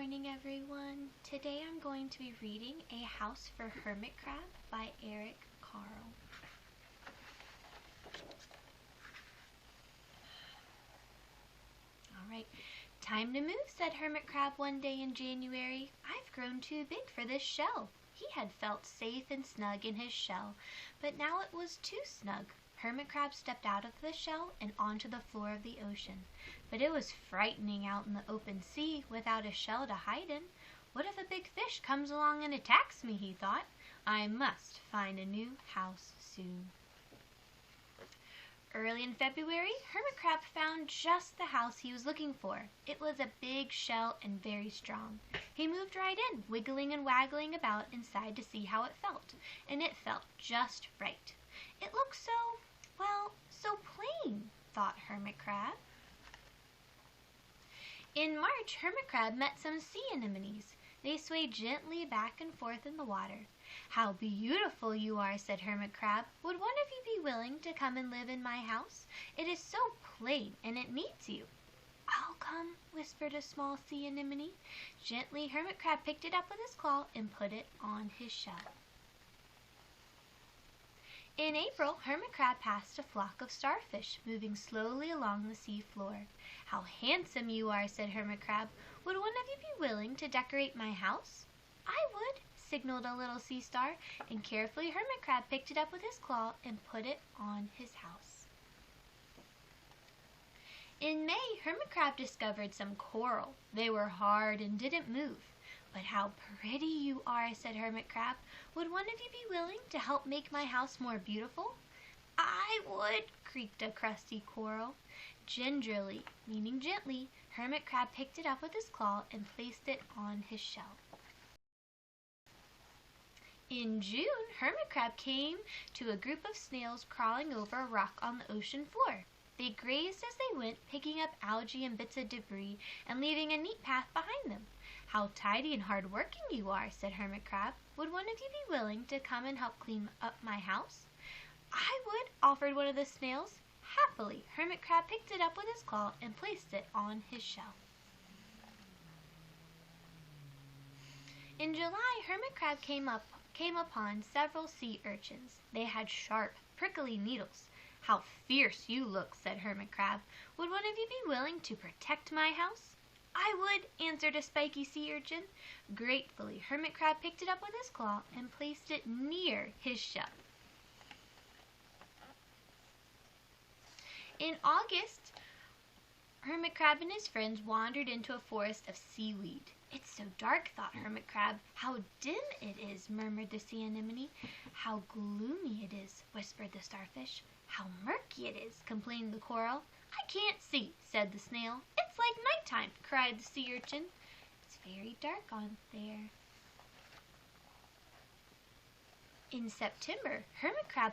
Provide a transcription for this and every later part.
morning, everyone. Today I'm going to be reading A House for Hermit Crab by Eric Carle. Alright, time to move, said Hermit Crab one day in January. I've grown too big for this shell. He had felt safe and snug in his shell, but now it was too snug. Hermit Crab stepped out of the shell and onto the floor of the ocean. But it was frightening out in the open sea without a shell to hide in. What if a big fish comes along and attacks me, he thought. I must find a new house soon. Early in February, Hermit Crab found just the house he was looking for. It was a big shell and very strong. He moved right in, wiggling and waggling about inside to see how it felt, and it felt just right. It looked so plain, thought Hermit Crab. In March, Hermit Crab met some sea anemones. They swayed gently back and forth in the water. How beautiful you are, said Hermit Crab. Would one of you be willing to come and live in my house? It is so plain, and it needs you. I'll come, whispered a small sea anemone. Gently, Hermit Crab picked it up with his claw and put it on his shell. In April, Hermit Crab passed a flock of starfish moving slowly along the sea floor. How handsome you are, said Hermit Crab. Would one of you be willing to decorate my house? I would, signaled a little sea star, and carefully Hermit Crab picked it up with his claw and put it on his house. In May, Hermit Crab discovered some coral. They were hard and didn't move. But how pretty you are, said Hermit Crab. Would one of you be willing to help make my house more beautiful? I would, creaked a crusty coral. Gingerly, meaning gently, Hermit Crab picked it up with his claw and placed it on his shell. In June, Hermit Crab came to a group of snails crawling over a rock on the ocean floor. They grazed as they went, picking up algae and bits of debris and leaving a neat path behind them. How tidy and hard-working you are, said Hermit Crab. Would one of you be willing to come and help clean up my house? I would, offered one of the snails. Happily, Hermit Crab picked it up with his claw and placed it on his shell. In July, Hermit Crab came upon several sea urchins. They had sharp, prickly needles. How fierce you look, said Hermit Crab. Would one of you be willing to protect my house? I would, answered a spiky sea urchin. Gratefully, Hermit Crab picked it up with his claw and placed it near his shell. In August, Hermit Crab and his friends wandered into a forest of seaweed. It's so dark, thought Hermit Crab. How dim it is, murmured the sea anemone. How gloomy it is, whispered the starfish. How murky it is, complained the coral. I can't see, said the snail. It's like nighttime, cried the sea urchin. It's very dark on there. In September, Hermit Crab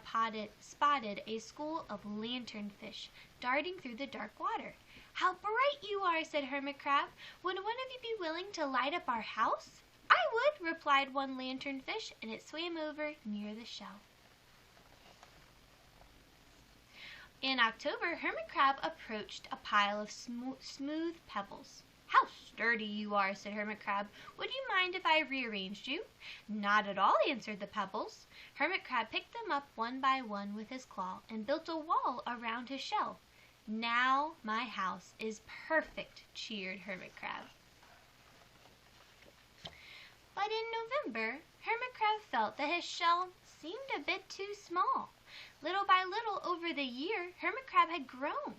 spotted a school of lanternfish darting through the dark water. How bright you are, said Hermit Crab. Would one of you be willing to light up our house? I would, replied one lanternfish, and it swam over near the shell. In October, Hermit Crab approached a pile of smooth pebbles. How sturdy you are, said Hermit Crab. Would you mind if I rearranged you? Not at all, answered the pebbles. Hermit Crab picked them up one by one with his claw and built a wall around his shell. Now my house is perfect, cheered Hermit Crab. But in November, Hermit Crab felt that his shell seemed a bit too small. Little by little over the year, Hermit Crab had grown.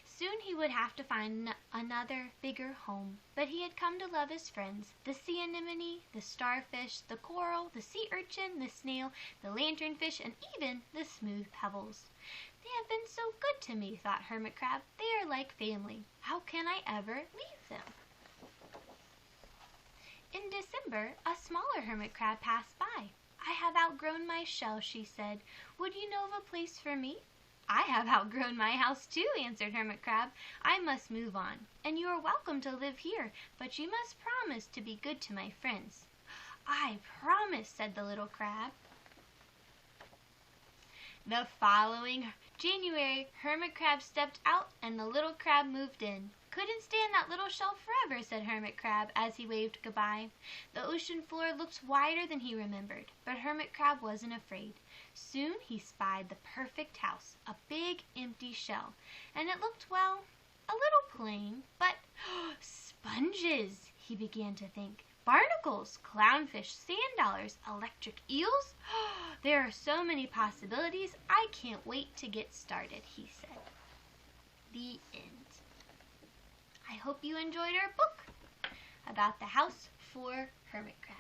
Soon he would have to find another, bigger home, but he had come to love his friends, the sea anemone, the starfish, the coral, the sea urchin, the snail, the lanternfish, and even the smooth pebbles. They have been so good to me, thought Hermit Crab. They are like family. How can I ever leave them? In December, a smaller Hermit Crab passed by. I have outgrown my shell, she said. Would you know of a place for me? I have outgrown my house too, answered Hermit Crab. I must move on, and you are welcome to live here, but you must promise to be good to my friends. I promise, said the little crab. The following January, Hermit Crab stepped out and the little crab moved in. Couldn't stay in that little shell forever, said Hermit Crab as he waved goodbye. The ocean floor looked wider than he remembered, but Hermit Crab wasn't afraid. Soon he spied the perfect house, a big empty shell, and it looked, well, a little plain, but sponges, he began to think. Barnacles, clownfish, sand dollars, electric eels. There are so many possibilities. I can't wait to get started, he said. The end. I hope you enjoyed our book about the house for Hermit Crab.